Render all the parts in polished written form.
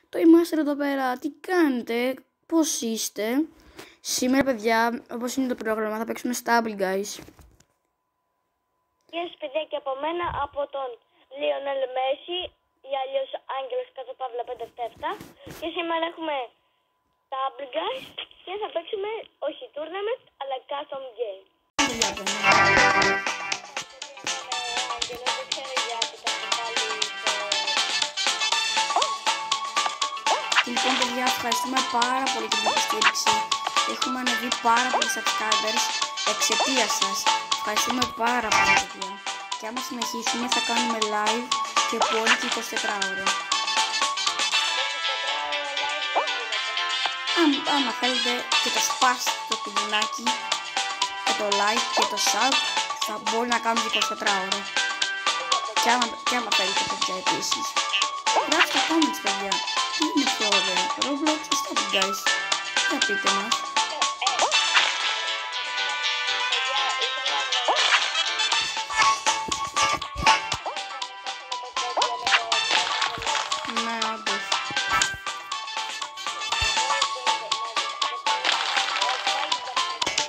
Το είμαστε εδώ πέρα, τι κάνετε, πώς είστε? Σήμερα παιδιά, όπως είναι το πρόγραμμα, θα παίξουμε Stable Guys. Γεια σας παιδιά και από μένα, από τον Λιονέλ Μέση ή αλλιώς Άγγελος κάτω παύλα 577. Και σήμερα έχουμε Stable Guys και θα παίξουμε όχι tournament αλλά custom game. Λοιπόν παιδιά, ευχαριστούμε πάρα πολύ για την υποστήριξη. Έχουμε ανεβεί πάρα πολλοί subscribers εξαιτίας σας. Ευχαριστούμε πάρα πολύ παιδιά. Και άμα συνεχίσουμε θα κάνουμε live και πολύ και 24 ώρες. Άμα θέλετε και το σπάσετε το κουδουνάκι και το like και το sub θα μπορεί να κάνουμε 24 ώρες. Και άμα θέλετε παιδιά επίσης. Γράψτε τα comments παιδιά. Τι είναι πιο ωραίο, Roblox ή Stable Guys? Για πείτε μας. Ναι, όντως.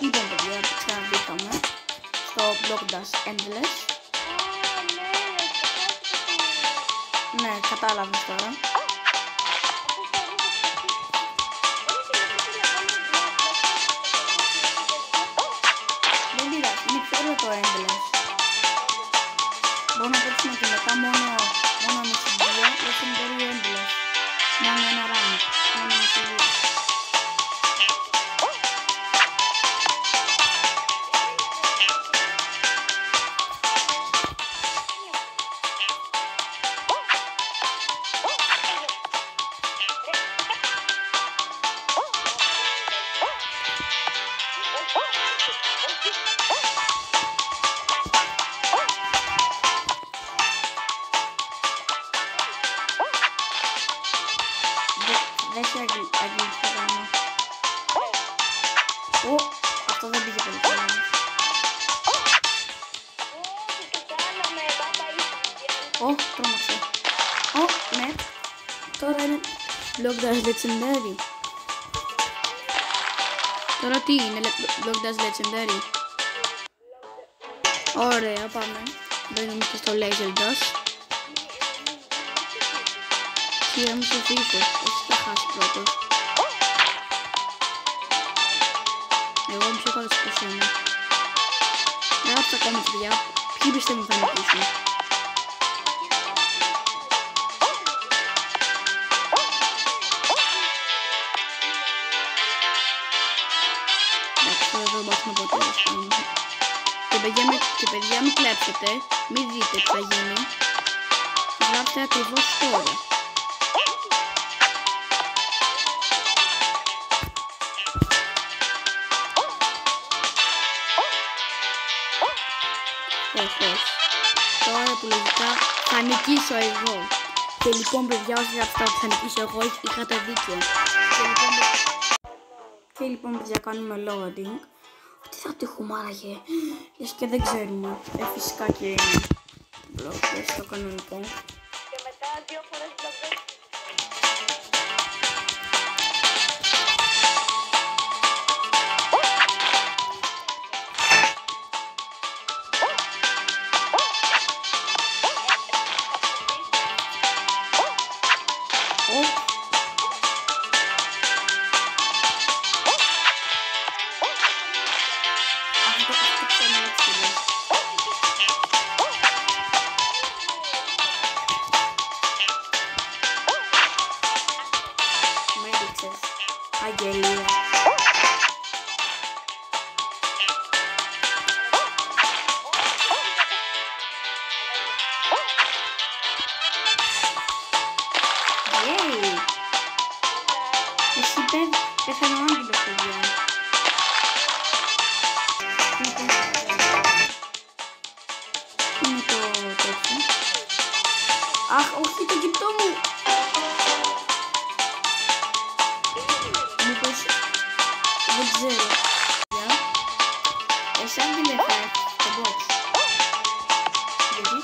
Λοιπόν παιδιά, ξαναμπήκαμε στο Blockdash Endless. Ναι, κατάλαβες τώρα. Το Endless. Μπορούμε να παίξουμε και μετά μόνο μισηγεία, legendary Endless. Μόνο ένα rank, μόνο μισηγεία. Δεν έχει αγγλικά γράμμα. Αυτό δεν πήγε πολύ καλά. Τρόμαξε. Ναι. Τώρα είναι Blockdash Legendary. Τώρα τι είναι Blockdash Legendary? Ωραία, πάμε. Μπαίνουμε και στο Laser Dash. Κύριε μου στο φύσο, εσύ θα χάσει πρώτος. Εγώ είμαι πιο καλός από σένα. Γράψτε ακόμα παιδιά, ποιοι πιστεύουν θα νικήσουν. Εντάξει, τώρα δεν μάθουμε ποτέ. Και παιδιά μην κλέψετε, μην δείτε τι θα γίνει. Γράψτε ακριβώς τώρα. Τώρα που λογικά θα νικήσω εγώ. Και λοιπόν παιδιά, όσοι γράψατε ότι θα νικήσω εγώ, είχατε δίκιο. Και λοιπόν παιδιά, κάνουμε loading. Τι θα τύχουμε άραγε? Λες και δεν ξέρουμε. Φυσικά και είναι Blockdash στο κανονικό. Και μετά 2 φορές Blockdash. Αγγελία. Εσύ πέθανε ο Άγγελος παιδιά. Είναι το τέτοιο. Αχ, όχι το κινητό μου. Δεν ξέρω. Εσύ Άγγελε θα έχεις το box. Γιατί?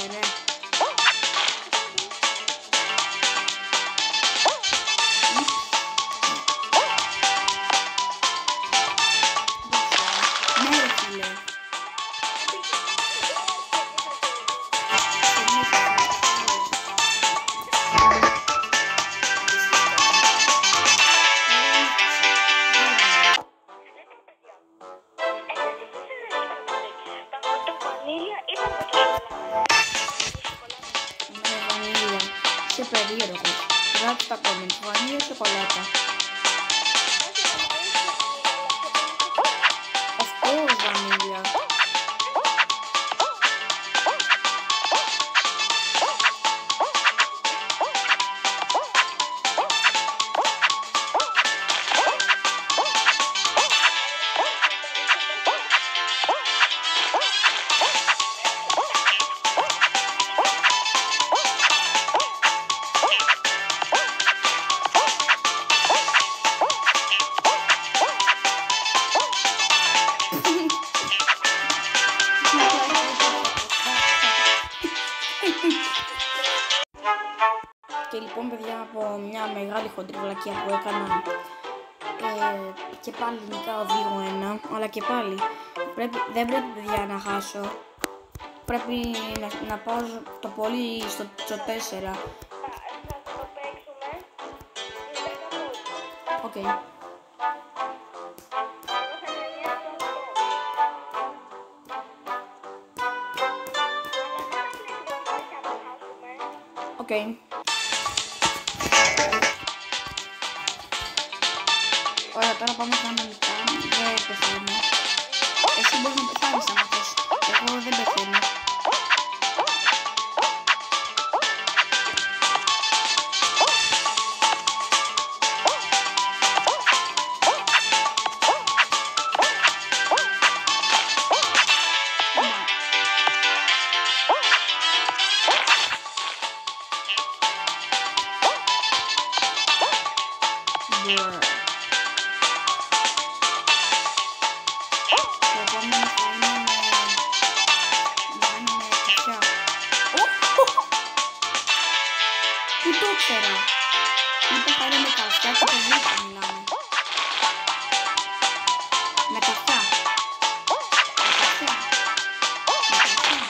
ρε. Ναι ρε φίλε. Είσαι περίεργος. Γράψτε τα comments. Βανίλια ή σοκολάτα. Of course βανίλια. Και λοιπόν παιδιά, από μια μεγάλη χοντρή βλακεία που έκανα και πάλι νικάω 2-1, αλλά και πάλι δεν πρέπει παιδιά να χάσω. Πρέπει να πάω το πολύ στο 4. Οκ. Οκ. Ωραία, τώρα πάμε κανονικά. Δεν πεθαίνω. Εσύ μπορείς να πεθάνεις άμα θες. Εγώ δεν πεθαίνω. Πού το ήξερα. Είπα θα είναι με καφιά και το βρίσκω μιλάμε. Με καφιά. Με καφιά. Με καφιά.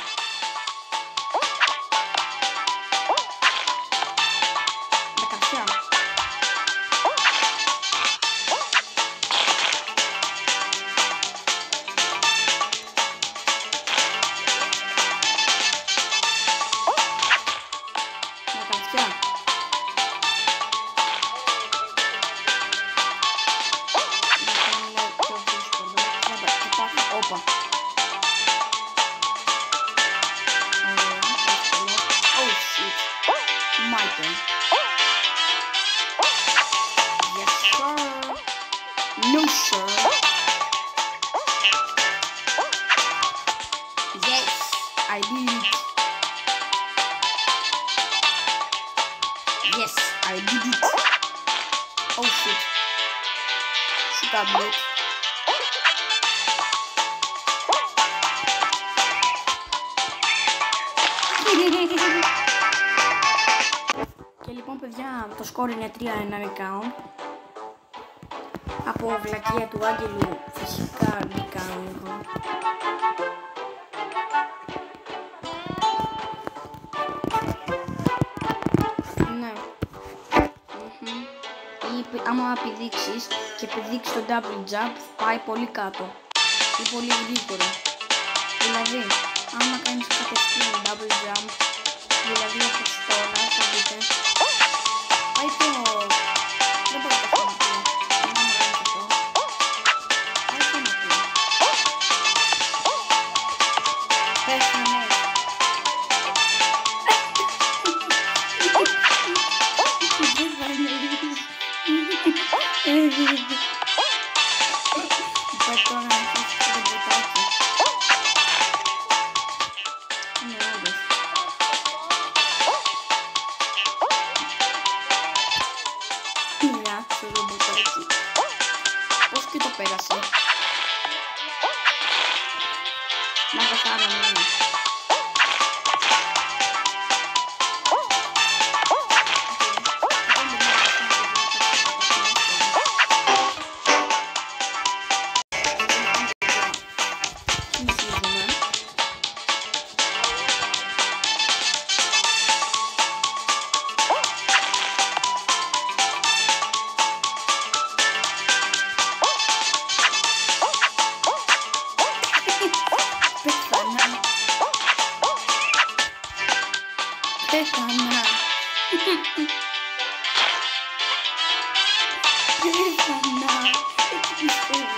Με καφιά. Όπα. Oh shit. My turn. Yes sir. No sir. Yes, I did it. Yes, I did it. Oh shit. Tablet. Και λοιπόν παιδιά, το σκορ είναι 3-1 account. Από βλακεία του Άγγελου φυσικά νικάω εγώ. Ναι. Ή άμα επιδείξεις και επιδείξεις το double jump πάει πολύ κάτω ή πολύ γρήγορα. Δηλαδή, άμα κάνεις κατευθείαν double jump, δηλαδή όπως τώρα θα δείτε, πάει το... δεν μπορώ να το πω. Πάει το να πω. Πέθανε. Πάει τώρα να αφήσεις το μπουτάκι. Είναι όντως. Μια το μπουτάκι. Πώς και το πέρασε. Να το κάνω, ναι. συνεχίζουμε. Πέθανα. Πέθανα. Πέθανα. Έτσι πιστεύω.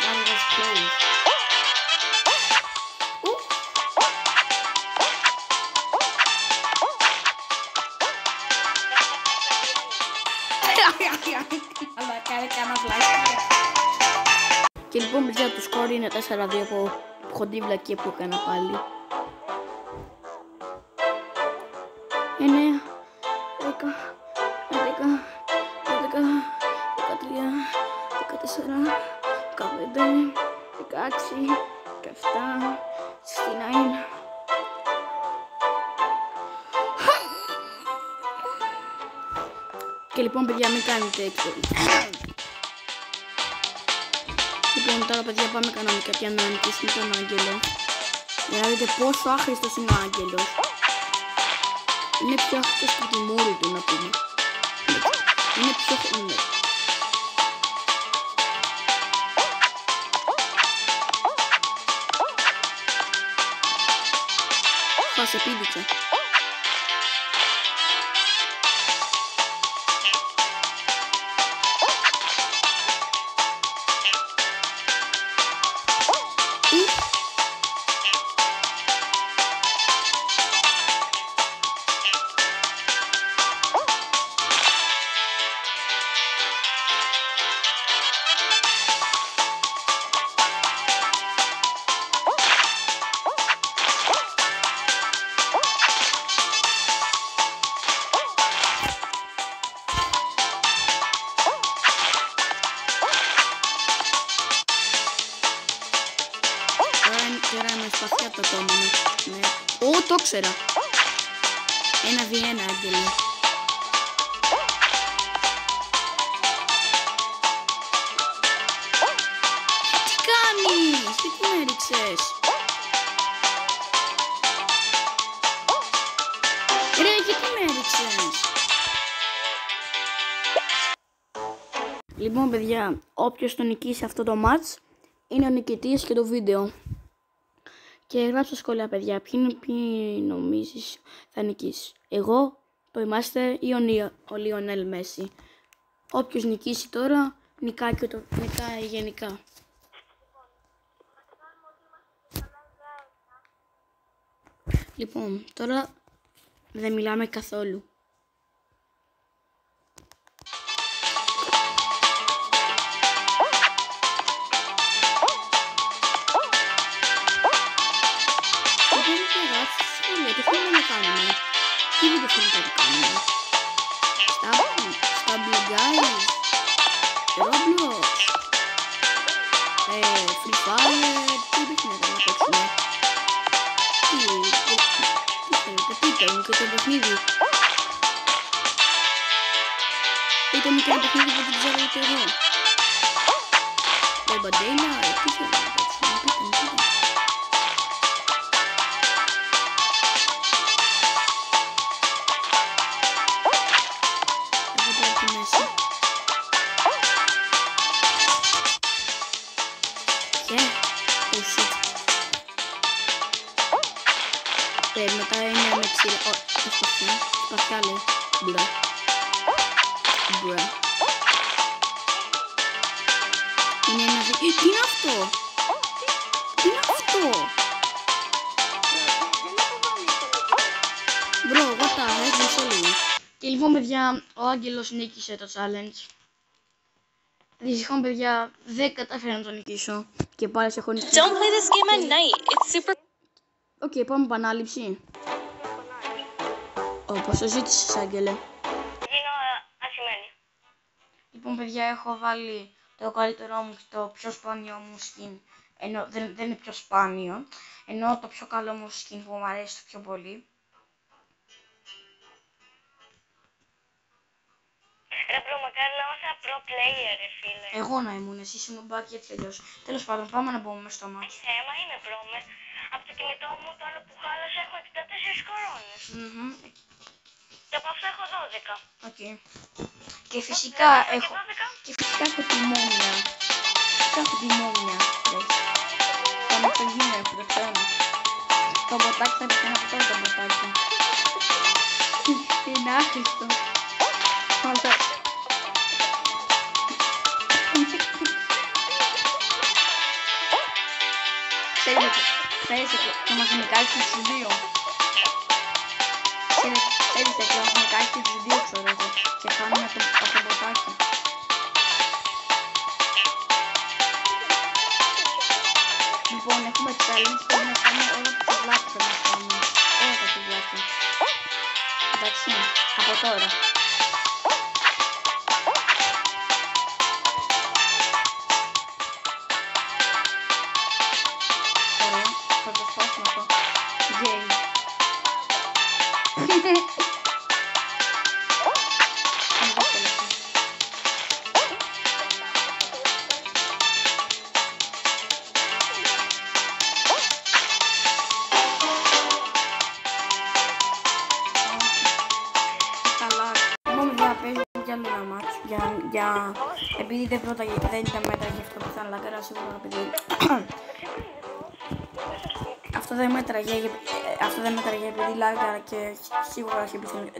That was close. Αλλά κάνε κανένα βλάκια. Και λοιπόν παιδιά το σκόρ είναι 4-2 από χοντρή βλακία που έκανα πάλι. 9, 10, 11, 12, 13, 14, 15, 16, 17, 69. Και λοιπόν παιδιά μην κάνετε έξω. Λοιπόν τώρα παιδιά πάμε κανονικά και να νικήσουμε τον Άγγελο. Για να δείτε πόσο άχρηστος είναι ο Άγγελος. Είναι πιο άχρηστος από τη μούρη του να πούμε. Είναι πιο χρονές. Θα σε πήδηξα. Τώρα είμαι σπαθιά το επόμενο. Ναι. Ω, το ξέρα. 1-2-1 Άγγελε. Τι κάνεις, γιατί με έριξες. Ρε, γιατί με έριξες. Λοιπόν παιδιά, όποιος το νικήσει αυτό το match είναι ο νικητής και το βίντεο. Και γράψτε σχόλια παιδιά, ποιοι νομίζεις θα νικήσει. Εγώ, το είμαστε ή ο Λιονέλ Μέση. Όποιος νικήσει τώρα, νικάει γενικά. Λοιπόν, τώρα δεν μιλάμε καθόλου. Τι θέλουμε να κάνουμε, τι βίντεο θέλετε να κάνουμε, στα Blue Guys, Roblox, Free Fire, τι παιχνίδια να παίξουμε, τι θέλετε, πείτε μου και το παιχνίδι, πείτε μου και ένα παιχνίδι που δεν ξέρω ούτε εγώ, Μπαντέινα, τι θέλετε να παίξουμε, πείτε μου. Μετά είναι με ξύλα. Σπαθιά λέει. Μπρε. Είναι ένα τι είναι αυτό. Τι είναι αυτό. Μπρο, what the heck, μισό λίγο. Και λοιπόν παιδιά, ο Άγγελος νίκησε το challenge. Δυστυχώς παιδιά, δεν κατάφερα να το νικήσω. Και πάλι σε έχω νικήσει. Don't play this game at night. It's super. Οκ, πάμε επανάληψη. Όπως το ζήτησες, Άγγελε. Γίνω ασημένει. Λοιπόν, παιδιά, έχω βάλει το καλύτερό μου και το πιο σπάνιο μου skin ενώ δεν είναι πιο σπάνιο, ενώ το πιο καλό μου skin που μου αρέσει το πιο πολύ. Ρε μπρο, μακάρι να είμαστε pro player, ρε φίλε. Εγώ να ήμουν, εσύ είσαι νουμπάκι έτσι αλλιώς. Τέλος πάντων, πάμε να μπούμε στο μάτι. Θέμα είναι μπρο, από το κινητό μου το άλλο που χάλασε έχω 64 κορώνες. Και από αυτό έχω 12. Οκ. Και φυσικά έχω... Και φυσικά έχω τη μόμια. Φυσικά έχω τη μόμια. Θα με το γίνω που το ξέρω. Το μποτάκι θα πεθαίνει από τώρα το μποτάκι. Είναι άχρηστο. Ξέρετε και μας νικάει στους δύο. Ξέρετε και μας νικάει στους δύο, ξέρω εγώ. Και χάνουμε από το μποτάκι. Λοιπόν, έχουμε challenge, πρέπει να κάνουμε όλα τα τσιβλάκια πρέπει να κάνουμε. Όλα τα τσιβλάκια. Εντάξει, από τώρα. Ωραία, θα το σπάσουμε αυτό. Yay. Επειδή δεν ήταν μέτρα γι' αυτό που θα λαγκαρά σίγουρα επειδή αυτό δεν μέτραγε επειδή λάγκαρα και σίγουρα έχει επιθυμεί.